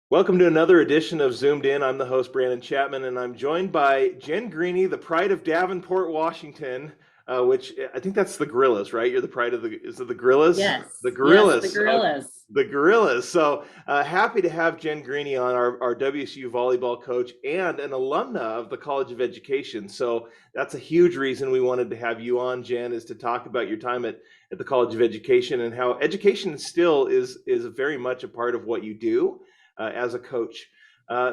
Welcome to another edition of Zoomed In. I'm the host, Brandon Chapman, and I'm joined by Jen Greeny, the pride of Davenport, Washington, which I think that's the Gorillas, right? You're the pride of is it the Gorillas? The Yes, the Gorillas. gorillas. The Gorillas. So happy to have Jen Greeny on, our WSU volleyball coach and an alumna of the College of Education. So that's a huge reason we wanted to have you on, Jen, is to talk about your time at the College of Education and how education still is very much a part of what you do as a coach.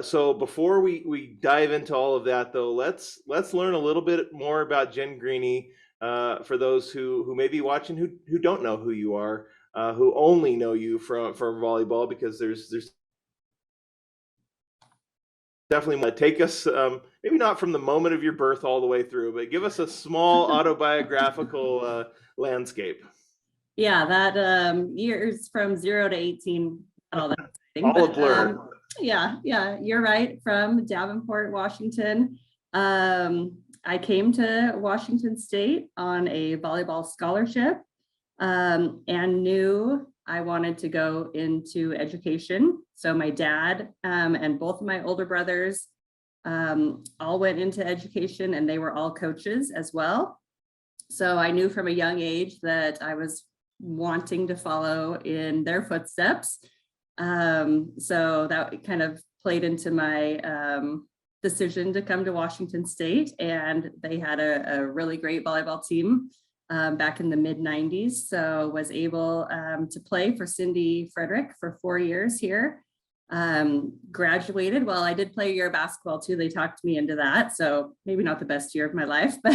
So before we dive into all of that, though, let's learn a little bit more about Jen Greeny for those who may be watching who don't know who you are, who only know you from volleyball, because there's definitely take us maybe not from the moment of your birth all the way through, but give us a small autobiographical landscape. Yeah, that years from 0 to 18, not all that exciting, All a but blur. yeah, you're right. From Davenport, Washington. I came to Washington State on a volleyball scholarship and knew I wanted to go into education. So my dad and both of my older brothers all went into education, and they were all coaches as well. So I knew from a young age that I was wanting to follow in their footsteps. So that kind of played into my decision to come to Washington State, and they had a really great volleyball team back in the mid-90s. So was able to play for Cindy Frederick for 4 years here. Graduated. Well, I did play a year of basketball too. They talked me into that. So maybe not the best year of my life, but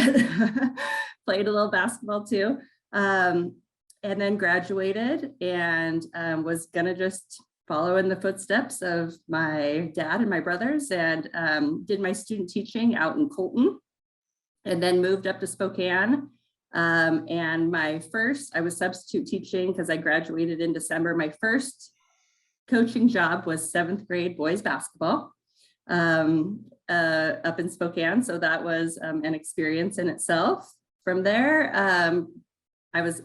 played a little basketball too. And then graduated and was gonna just follow in the footsteps of my dad and my brothers, and did my student teaching out in Colton, and then moved up to Spokane. And I was substitute teaching because I graduated in December. My first coaching job was 7th grade boys basketball up in Spokane. So that was an experience in itself. From there, I was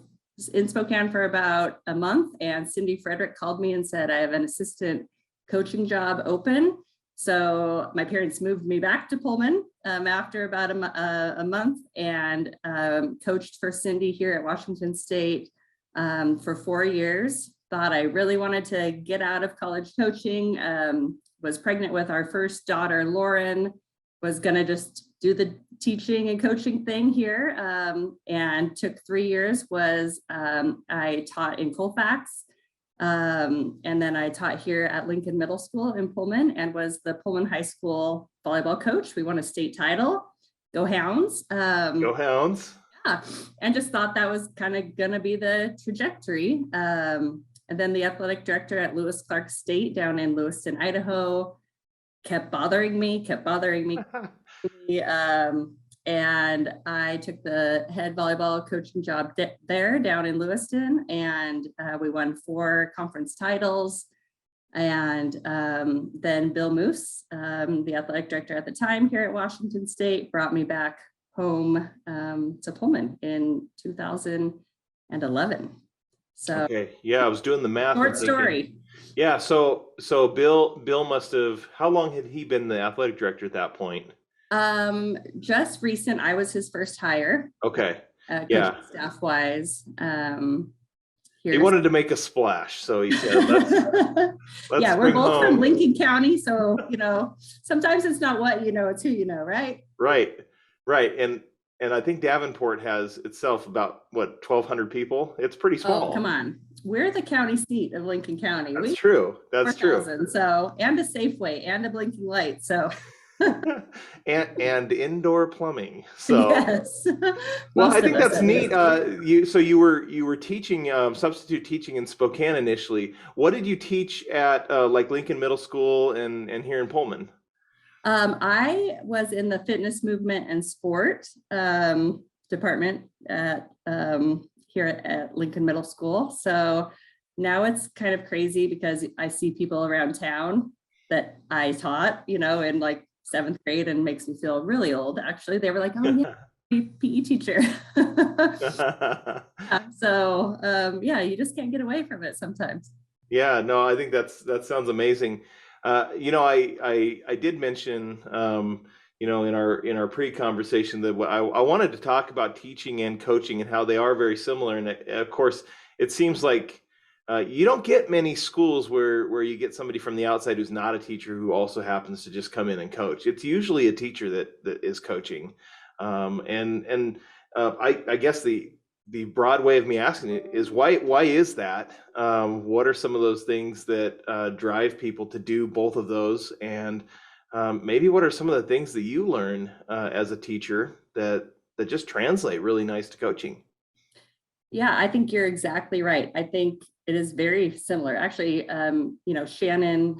in Spokane for about a month, and Cindy Frederick called me and said, I have an assistant coaching job open. So my parents moved me back to Pullman after about a month, and coached for Cindy here at Washington State for 4 years. Thought I really wanted to get out of college coaching, was pregnant with our first daughter, Lauren, was gonna just do the teaching and coaching thing here, and took 3 years. I taught in Colfax, and then I taught here at Lincoln Middle School in Pullman, and was the Pullman High School volleyball coach. We won a state title. Go Hounds. Go Hounds. Yeah, and just thought that was kind of gonna be the trajectory. And then the athletic director at Lewis Clark State down in Lewiston, Idaho, kept bothering me. And I took the head volleyball coaching job there down in Lewiston, and we won 4 conference titles. And then Bill Moose, the athletic director at the time here at Washington State, brought me back home to Pullman in 2011. So okay, yeah, I was doing the math. Short story. Yeah, so Bill must have, how long had he been the athletic director at that point? Just recent. I was his first hire. Okay. Yeah. Staff wise. He wanted to make a splash, so he said, let's yeah, we're both from Lincoln County, so sometimes it's not what you know, it's who you know, right? Right. And I think Davenport has itself about 1,200 people. It's pretty small. Oh, come on. We're the county seat of Lincoln County. That's true. That's true. So, and a Safeway and a blinking light. So and indoor plumbing. So yes. Well, I think that's neat. You were teaching substitute teaching in Spokane initially. What did you teach at like Lincoln Middle School and here in Pullman? I was in the fitness, movement, and sport department at here at Lincoln Middle School. So now it's kind of crazy because I see people around town that I taught, in like 7th grade, and makes me feel really old. Actually, they were like, "Oh yeah, PE teacher." So yeah, you just can't get away from it sometimes. Yeah, no, I think that sounds amazing. I did mention, in our pre-conversation that I wanted to talk about teaching and coaching and how they are very similar. And of course, it seems like you don't get many schools where you get somebody from the outside who's not a teacher who also happens to just come in and coach. It's usually a teacher that is coaching. I guess the broad way of me asking it is why is that? What are some of those things that drive people to do both of those? And maybe what are some of the things that you learn as a teacher that just translate really nice to coaching? Yeah, I think you're exactly right. I think it is very similar. Actually, Shannon,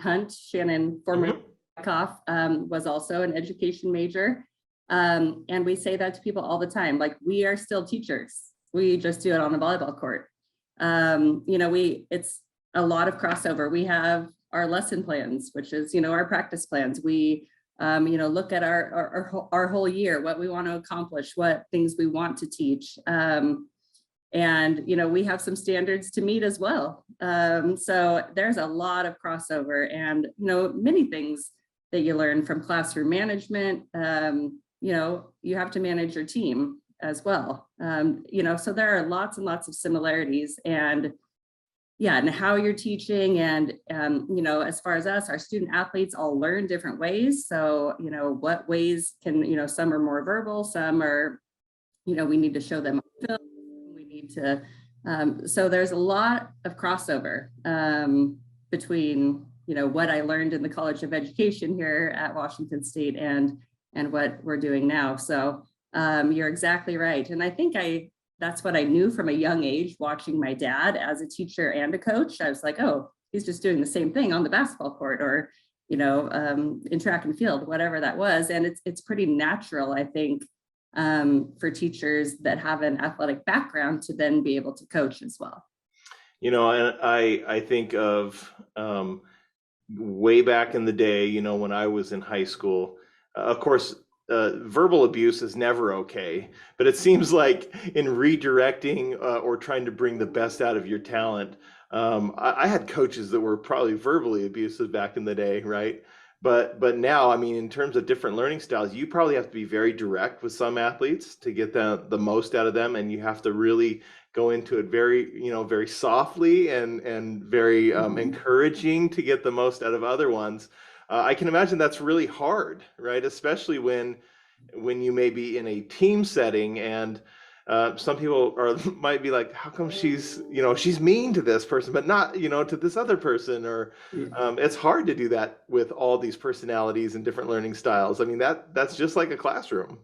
formerly Mhm. Koff, was also an education major. And we say that to people all the time, like, we are still teachers. We just do it on the volleyball court. It's a lot of crossover. We have our lesson plans, which is, our practice plans. We, look at our whole year, what we want to accomplish, what things we want to teach. And we have some standards to meet as well. So there's a lot of crossover, and many things that you learn from classroom management. You have to manage your team as well. So there are lots and lots of similarities, and yeah, and how you're teaching, and as far as us, our student athletes all learn different ways. So what ways can, some are more verbal, some are, we need to show them on film. We need to, so there's a lot of crossover between, what I learned in the College of Education here at Washington State and what we're doing now. So you're exactly right. And I think that's what I knew from a young age, watching my dad as a teacher and a coach. I was like, oh, he's just doing the same thing on the basketball court, or, in track and field, whatever that was. And it's pretty natural, I think, for teachers that have an athletic background to then be able to coach as well. And I think of way back in the day, when I was in high school. Of course, verbal abuse is never okay, but it seems like in redirecting or trying to bring the best out of your talent, I had coaches that were probably verbally abusive back in the day, right? But now, I mean, in terms of different learning styles, you probably have to be very direct with some athletes to get the most out of them, and you have to really go into it very, very softly and very encouraging to get the most out of other ones. I can imagine that's really hard, right? Especially when you may be in a team setting, and some people might be like, how come she's mean to this person, but not, to this other person, or it's hard to do that with all these personalities and different learning styles. I mean, that's just like a classroom.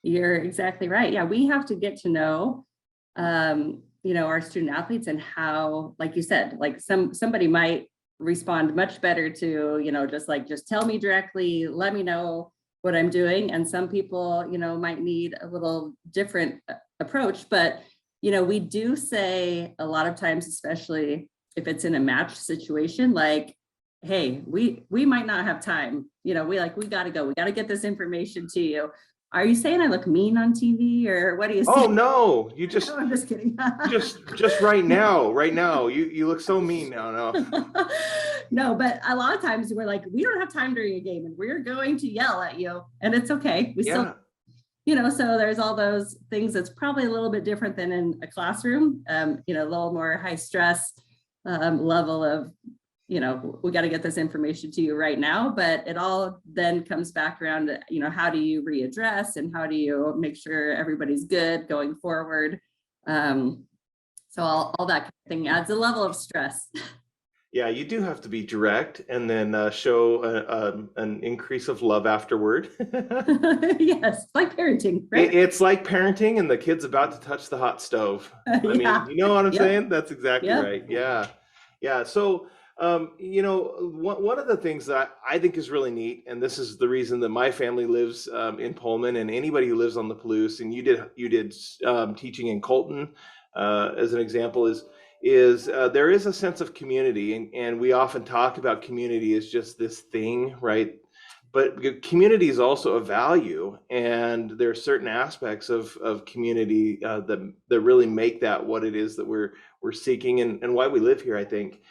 You're exactly right. Yeah, we have to get to know, our student athletes, and how, like you said, like somebody might respond much better to, just tell me directly, let me know what I'm doing. And some people, might need a little different approach. But, we do say a lot of times, especially if it's in a match situation, like, hey, we might not have time. We got to go. We got to get this information to you. Are you saying I look mean on TV, or what do you Oh say? no, No, I'm just kidding. just right now, you look so mean now. No. No, but a lot of times we're like, we don't have time during a game, and we're going to yell at you, and it's okay. We still, so there's all those things that's probably a little bit different than in a classroom, a little more high stress level of, we got to get this information to you right now. But it all then comes back around to, how do you readdress, and how do you make sure everybody's good going forward? So all that kind of thing adds a level of stress. Yeah, you do have to be direct, and then show an increase of love afterward. Yes, like parenting, right? It's like parenting, and the kid's about to touch the hot stove. I mean, Yeah. you know what I'm Yep. saying? That's exactly Yep. right. Yeah. Yeah. So, one of the things that I think is really neat, and this is the reason that my family lives in Pullman, and anybody who lives on the Palouse, and you did teaching in Colton, as an example, is there is a sense of community, and we often talk about community as just this thing, right? But community is also a value, and there are certain aspects of community that really make that what it is that we're seeking, and why we live here, I think.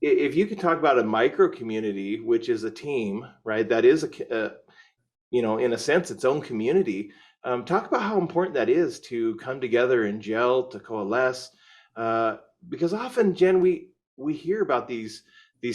if you could talk about a micro community, which is a team, right? That is in a sense, its own community. Talk about how important that is to come together and gel, to coalesce, uh, because often, Jen, we hear about these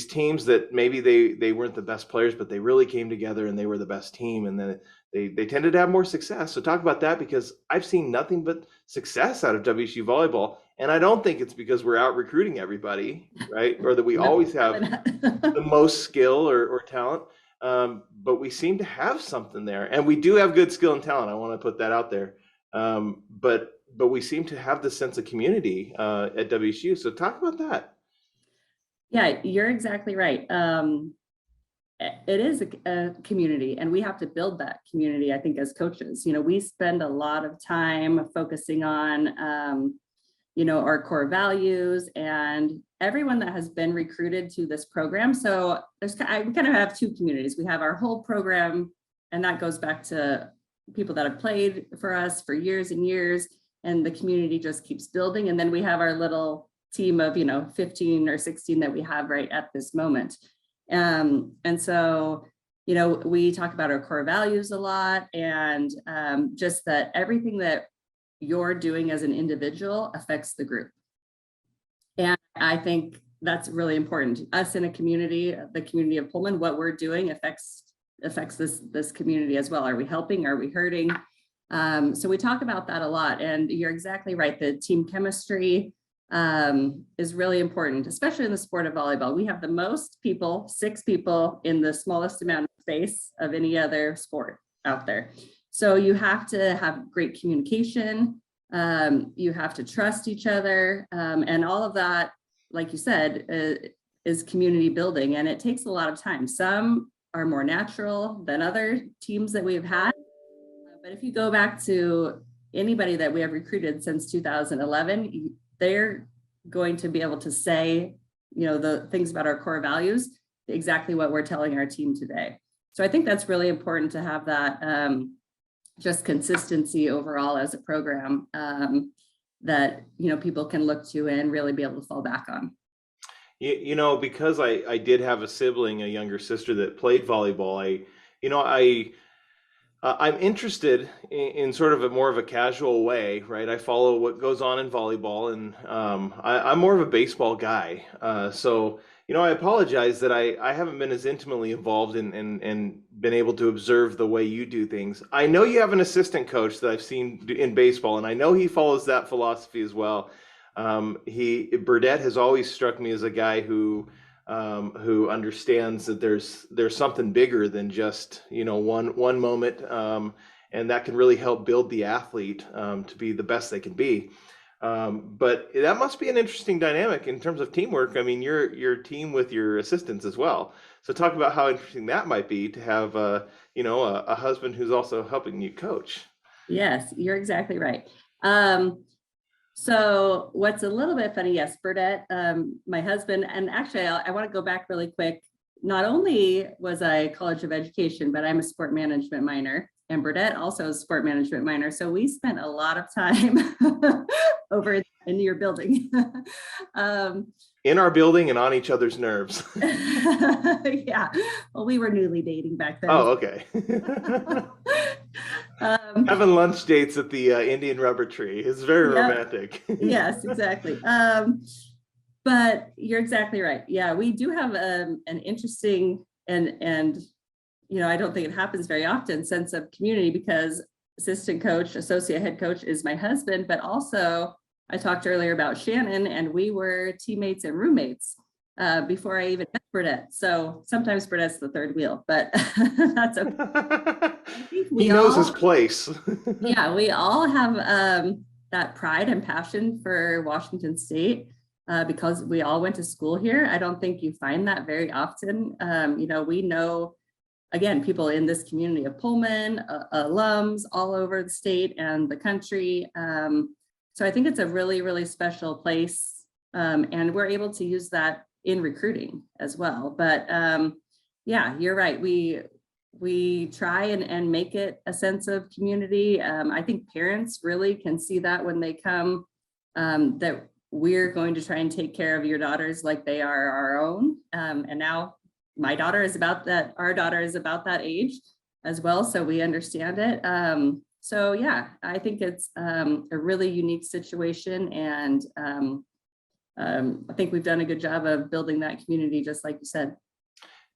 teams that maybe they weren't the best players, but they really came together and they were the best team, and then they tended to have more success. So talk about that, because I've seen nothing but success out of WSU volleyball, and I don't think it's because we're out recruiting everybody, right, or that we No, always have probably the most skill or talent. But we seem to have something there, and we do have good skill and talent. I want to put that out there. But we seem to have this sense of community at WSU. So talk about that. Yeah, you're exactly right. It is a community, and we have to build that community, I think, as coaches. We spend a lot of time focusing on, our core values and everyone that has been recruited to this program. So we kind of have two communities. We have our whole program, and that goes back to people that have played for us for years and years, and the community just keeps building. And then we have our little team of 15 or 16 that we have right at this moment. And so we talk about our core values a lot, and just that everything that you're doing as an individual affects the group. And I think that's really important. Us in a community, the community of Pullman, what we're doing affects this community as well. Are we helping? Are we hurting? So we talk about that a lot, and you're exactly right. The team chemistry is really important, especially in the sport of volleyball. We have the most people, 6 people, in the smallest amount of space of any other sport out there. So you have to have great communication. You have to trust each other, and all of that, like you said, is community building, and it takes a lot of time. Some are more natural than other teams that we've had, but if you go back to anybody that we have recruited since 2011, they're going to be able to say, the things about our core values, exactly what we're telling our team today. So I think that's really important to have that just consistency overall as a program, that people can look to and really be able to fall back on. Because I did have a sibling, a younger sister, that played volleyball. I'm interested in sort of more of a casual way, right? I follow what goes on in volleyball, and I'm more of a baseball guy. So I apologize that I haven't been as intimately involved and been able to observe the way you do things. I know you have an assistant coach that I've seen in baseball, and I know he follows that philosophy as well. Burdett has always struck me as a guy who understands that there's something bigger than just one moment, and that can really help build the athlete to be the best they can be. But that must be an interesting dynamic in terms of teamwork. I mean, your team with your assistants as well. So talk about how interesting that might be to have a husband who's also helping you coach. Yes, you're exactly right. So what's a little bit funny, yes, Burdett, my husband, and actually I want to go back really quick. Not only was I College of Education, but I'm a sport management minor, and Burdett also is a sport management minor. So we spent a lot of time over in your building. In our building and on each other's nerves. Yeah, well, we were newly dating back then. Oh, okay. Having lunch dates at the Indian rubber tree is very romantic. Yes, exactly. But you're exactly right. Yeah, we do have an interesting and I don't think it happens very often, sense of community, because assistant coach, associate head coach is my husband, but also I talked earlier about Shannon, and we were teammates and roommates before I even met Burdett. So sometimes Burdett's the third wheel, but that's okay. He knows his place. Yeah, we all have that pride and passion for Washington State because we all went to school here. I don't think you find that very often. We know, again, people in this community of Pullman, alums all over the state and the country. So I think it's a really, really special place. And we're able to use that in recruiting as well. But yeah, you're right. We try and make it a sense of community. I think parents really can see that when they come, that we're going to try and take care of your daughters like they are our own. And now my daughter is about that, our daughter is about that age as well. So we understand it. So yeah, I think it's a really unique situation. And I think we've done a good job of building that community, just like you said.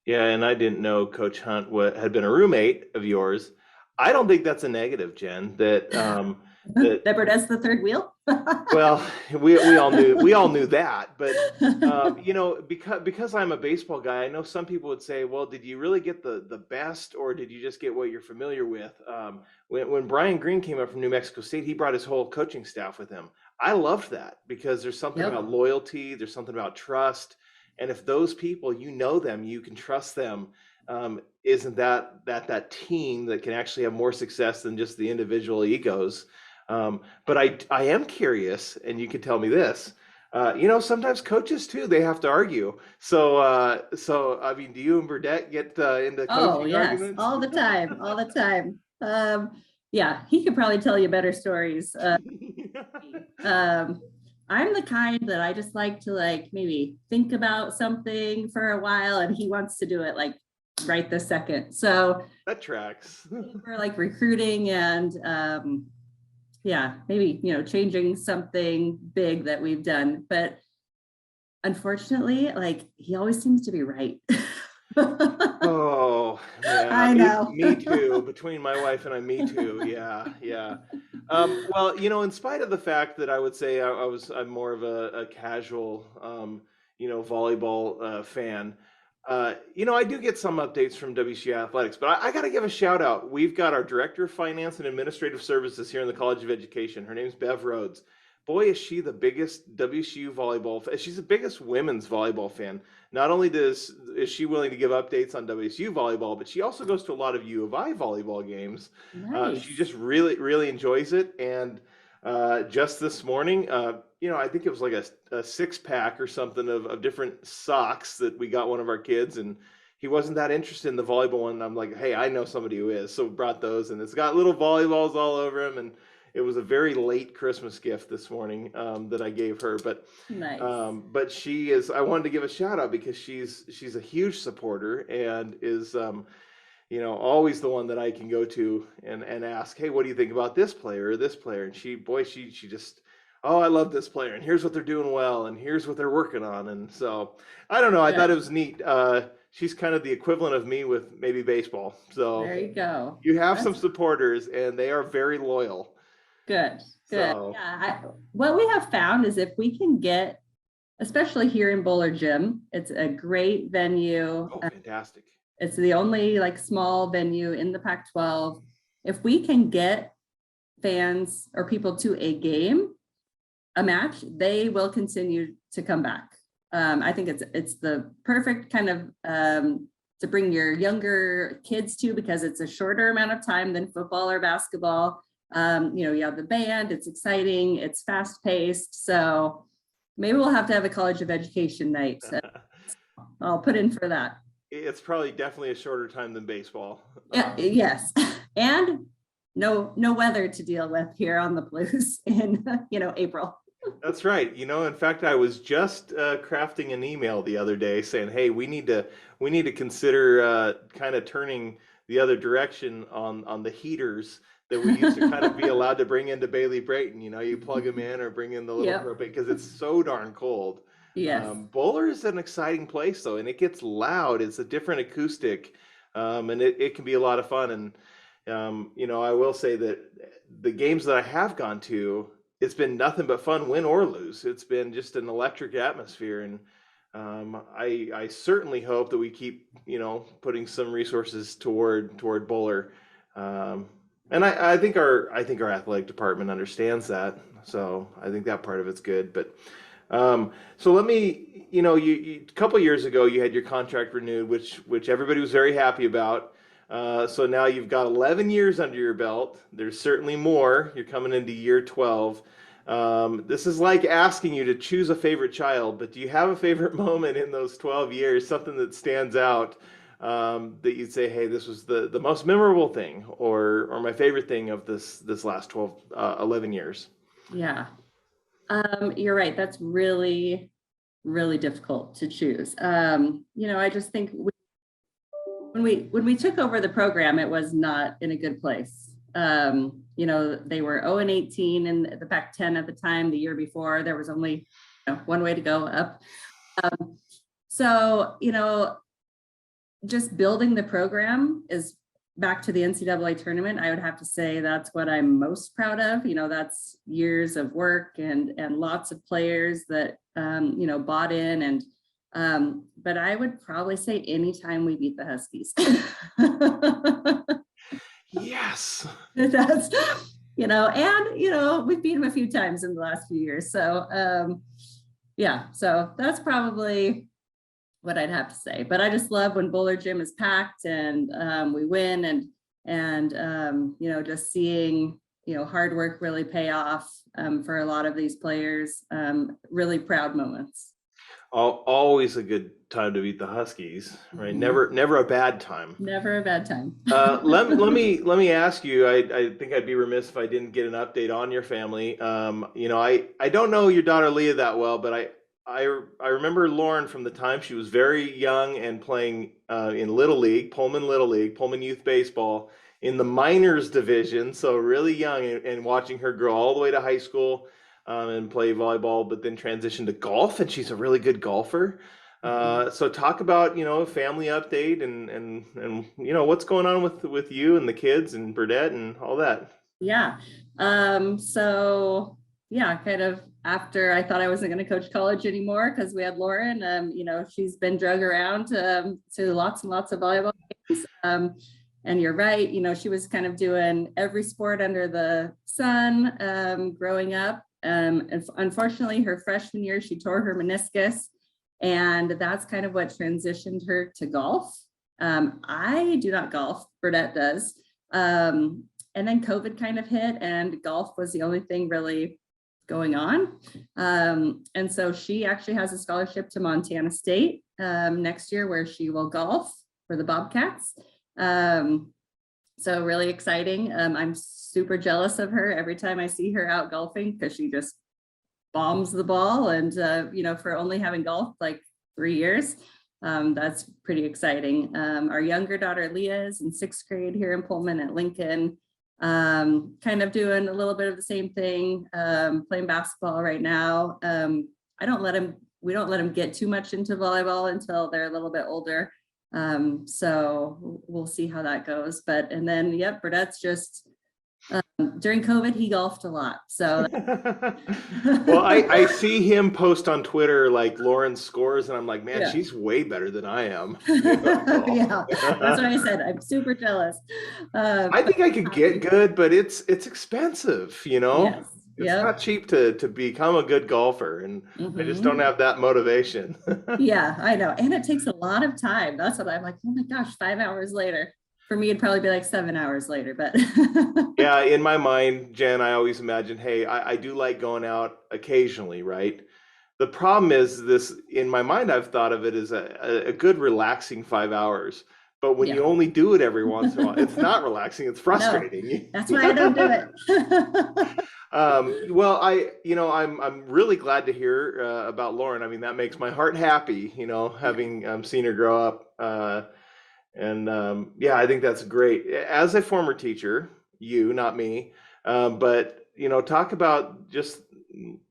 Yeah, and I didn't know Coach Hunt had been a roommate of yours. I don't think that's a negative, Jen. That Deborah does the third wheel. well, we all knew that, but because I'm a baseball guy, I know some people would say, well, did you really get the best, or did you just get what you're familiar with? When Brian Green came up from New Mexico State, he brought his whole coaching staff with him. I loved that because there's something about loyalty, there's something about trust, and if those people, you know them, you can trust them. Isn't that team that can actually have more success than just the individual egos? But I am curious, and you can tell me this. Sometimes coaches too, they have to argue. So I mean, do you and Burdette get into coaching arguments? All the time, all the time. Yeah, he could probably tell you better stories. I'm the kind that I just like to maybe think about something for a while, and he wants to do it right this second. So that tracks. We're recruiting and yeah, maybe, changing something big that we've done, but unfortunately, he always seems to be right. Oh, yeah, I know. Me too. Between my wife and I, me too. Yeah. Well, in spite of the fact that I would say I'm more of a casual, volleyball fan. I do get some updates from WCU Athletics, but I got to give a shout out. We've got our Director of Finance and Administrative Services here in the College of Education. Her name's Bev Rhodes. Boy, is she the biggest WCU volleyball fan. She's the biggest women's volleyball fan. Not only is she willing to give updates on WCU volleyball, but she also goes to a lot of U of I volleyball games. Nice. She just really, really enjoys it. And just this morning, I think it was a 6-pack or something of different socks that we got one of our kids, and he wasn't that interested in the volleyball one. And I'm like, hey, I know somebody who is. So we brought those, and it's got little volleyballs all over them. And it was a very late Christmas gift this morning that I gave her. But nice. But she is, I wanted to give a shout out because she's a huge supporter and is always the one that I can go to and ask, hey, what do you think about this player or this player? And she just, oh, I love this player, and here's what they're doing well, and here's what they're working on. And so I don't know, I thought it was neat. She's kind of the equivalent of me with maybe baseball. So there you go. You have some supporters, and they are very loyal. Good. So, yeah. What we have found is if we can get, especially here in Bowler Gym, it's a great venue. Oh, fantastic. It's the only small venue in the Pac-12. If we can get fans or people to a match, they will continue to come back. I think it's the perfect kind of to bring your younger kids to, because it's a shorter amount of time than football or basketball. You have the band, it's exciting, it's fast paced. So maybe we'll have to have a College of Education night. So I'll put in for that. It's probably definitely a shorter time than baseball. Yes. And no weather to deal with here on the Blues in, April. That's right. In fact, I was just crafting an email the other day saying, hey, we need to consider kind of turning the other direction on the heaters that we used to kind of be allowed to bring into Bailey Brayton. You plug them in or bring in the little propane, because it's so darn cold. Yes. Bowler is an exciting place though, and it gets loud. It's a different acoustic, and it can be a lot of fun. And I will say that the games that I have gone to, it's been nothing but fun, win or lose. It's been just an electric atmosphere, and I certainly hope that we keep putting some resources toward Bowler. And I think our athletic department understands that, so I think that part of it's good. But so let me, a couple years ago you had your contract renewed, which everybody was very happy about. So now you've got 11 years under your belt. There's certainly more. You're coming into year 12. This is like asking you to choose a favorite child, but do you have a favorite moment in those 12 years, something that stands out? That you'd say, hey, this was the most memorable thing, or my favorite thing of this last 11 years? Yeah. You're right. That's really, really difficult to choose. I just think when we took over the program, it was not in a good place. They were 0-18 in the Pac-10 at the time. The year before, there was only one way to go up. So, just building the program is back to the NCAA tournament. I would have to say that's what I'm most proud of. That's years of work and lots of players that, bought in. But I would probably say anytime we beat the Huskies. Yes. That's, we've beat them a few times in the last few years. So, so that's probably what I'd have to say. But I just love when Bowler Gym is packed and we win and just seeing, hard work really pay off for a lot of these players. Really proud moments. Always a good time to beat the Huskies, right? Mm-hmm. Never a bad time. Never a bad time. Let me ask you. I think I'd be remiss if I didn't get an update on your family. I don't know your daughter Leah that well, but I remember Lauren from the time she was very young and playing in Little League, Pullman Youth Baseball in the minors division. So really young and watching her grow all the way to high school and play volleyball, but then transition to golf. And she's a really good golfer. So talk about, family update and what's going on with you and the kids and Burdette and all that. Yeah. Kind of after I thought I wasn't going to coach college anymore because we had Lauren, she's been drug around to lots and lots of volleyball games. And you're right, she was kind of doing every sport under the sun growing up. And unfortunately, her freshman year, she tore her meniscus. And that's kind of what transitioned her to golf. I do not golf, Burdette does. And then COVID kind of hit and golf was the only thing really going on. And so she actually has a scholarship to Montana State next year where she will golf for the Bobcats. So really exciting. I'm super jealous of her every time I see her out golfing because she just bombs the ball and, for only having golfed like 3 years, that's pretty exciting. Our younger daughter, Leah, is in 6th grade here in Pullman at Lincoln, kind of doing a little bit of the same thing, playing basketball right now. We don't let them get too much into volleyball until they're a little bit older. So we'll see how that goes. Burdette's just, during COVID, he golfed a lot. So, well, I see him post on Twitter like Lauren's scores, and I'm like, man, she's way better than I am. Yeah, that's what I said. I'm super jealous. I think I could get good, but it's expensive. Yes. It's not cheap to become a good golfer, and I just don't have that motivation. Yeah, I know, and it takes a lot of time. That's what I'm like. Oh my gosh, 5 hours later. For me, it'd probably be like 7 hours later, but yeah, in my mind, Jen, I always imagine, hey, I do like going out occasionally, right? The problem is this, in my mind, I've thought of it as a good relaxing 5 hours. But when you only do it every once in a while, it's not relaxing, it's frustrating. No, that's why I don't do it. Well, I'm really glad to hear about Lauren. I mean, that makes my heart happy, having seen her grow up. I think that's great. As a former teacher, not me, but talk about just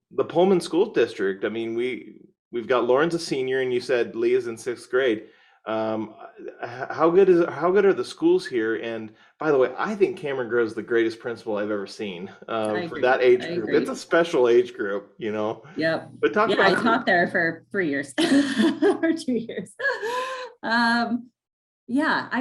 the Pullman School District. I mean, we've got Lauren's a senior, and you said Leah's in 6th grade. How good are the schools here? And by the way, I think Cameron Grove's is the greatest principal I've ever seen for that age group. It's a special age group, Yep. But talk about I taught there for 3 years or 2 years. I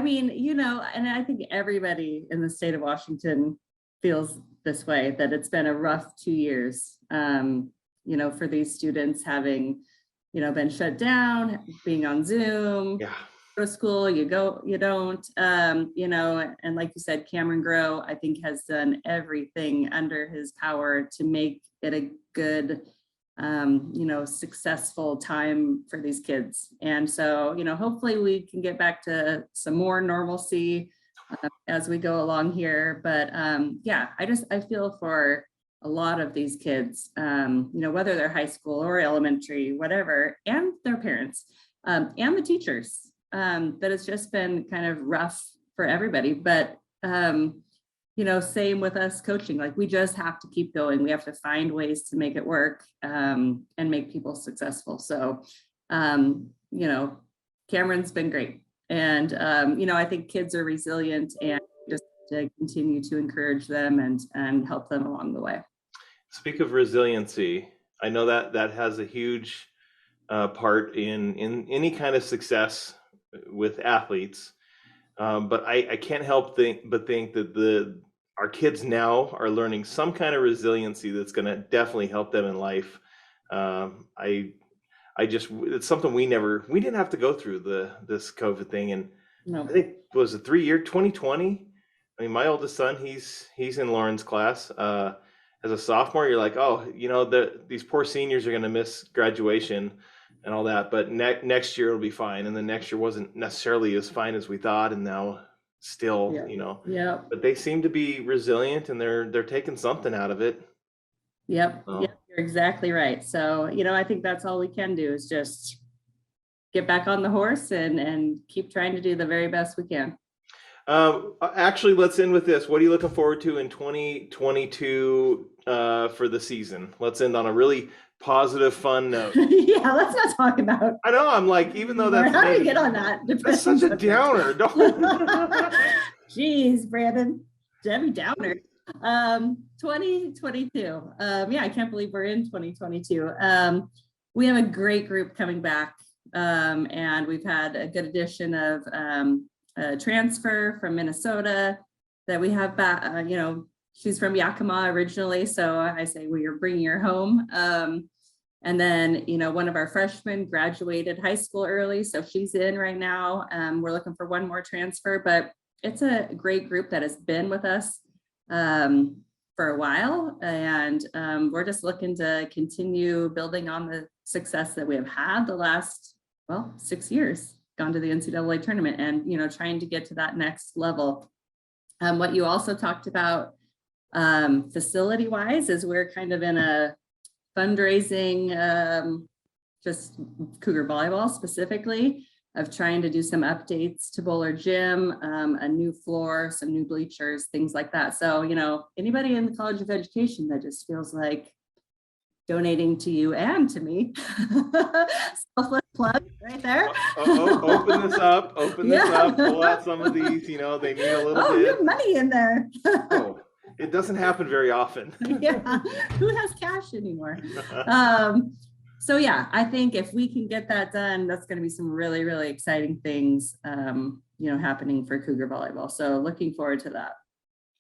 mean, and I think everybody in the state of Washington feels this way, that it's been a rough 2 years, for these students having, been shut down, being on Zoom, go to school, you don't, and like you said, Cameron Grow, I think, has done everything under his power to make it a good, successful time for these kids. And so, hopefully we can get back to some more normalcy as we go along here. But I feel for a lot of these kids, whether they're high school or elementary, whatever, and their parents, and the teachers, that it's just been kind of rough for everybody. But, same with us coaching, like we just have to keep going. We have to find ways to make it work, and make people successful. So, Cameron's been great. And, I think kids are resilient, and just to continue to encourage them and help them along the way. Speak of resiliency, I know that has a huge part in any kind of success with athletes. But I can't help but think that our kids now are learning some kind of resiliency that's going to definitely help them in life. It's something we didn't have to go through this COVID thing. And No. I think it was a 3-year 2020. I mean, my oldest son, he's in Lauren's class. As a sophomore, you're like, oh, these poor seniors are going to miss graduation and all that, but next year it'll be fine. And the next year wasn't necessarily as fine as we thought, and now still, Yeah. but they seem to be resilient, and they're taking something out of it. Yep. You're exactly right. So, I think that's all we can do is just get back on the horse and keep trying to do the very best we can. Actually, let's end with this. What are you looking forward to in 2022 for the season? Let's end on a really positive, fun note. Yeah, let's not talk about. I know. I'm like, even though that's how do you get on that? That's such a downer. Jeez, Brandon, Debbie Downer. 2022. I can't believe we're in 2022. We have a great group coming back, and we've had a good addition of a transfer from Minnesota that we have back. She's from Yakima originally, so I say we are bringing her home. And then, one of our freshmen graduated high school early, so she's in right now. We're looking for one more transfer, but it's a great group that has been with us for a while, and we're just looking to continue building on the success that we have had the last 6 years. Gone to the NCAA tournament, and trying to get to that next level. What you also talked about facility wise is we're kind of in a fundraising, just Cougar volleyball specifically, of trying to do some updates to Bowler Gym, a new floor, some new bleachers, things like that. So anybody in the College of Education that just feels like donating to you and to me, selfless plug right there. Open this up, pull out some of these, they need a little bit. You have money in there. It doesn't happen very often. Yeah, who has cash anymore? So I think if we can get that done, that's going to be some really, really exciting things, happening for Cougar volleyball. So looking forward to that.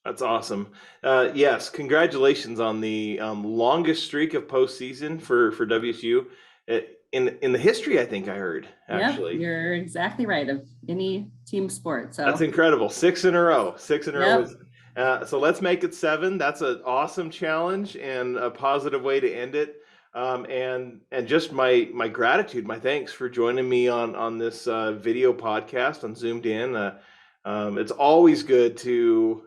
That's awesome. Yes, congratulations on the longest streak of postseason for WSU in the history. I think I heard, actually. Yep, you're exactly right, of any team sport. So that's incredible. 6 in a row. 6 in a row. So let's make it 7. That's an awesome challenge and a positive way to end it. And just my gratitude, my thanks for joining me on this video podcast on ZoomED in. It's always good to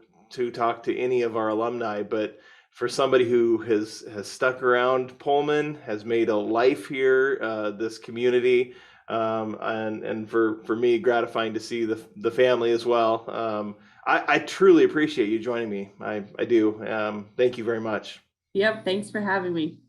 talk to any of our alumni, but for somebody who has stuck around Pullman, has made a life here, this community, and for me, gratifying to see the family as well. I truly appreciate you joining me. I do. Thank you very much. Yep. Thanks for having me.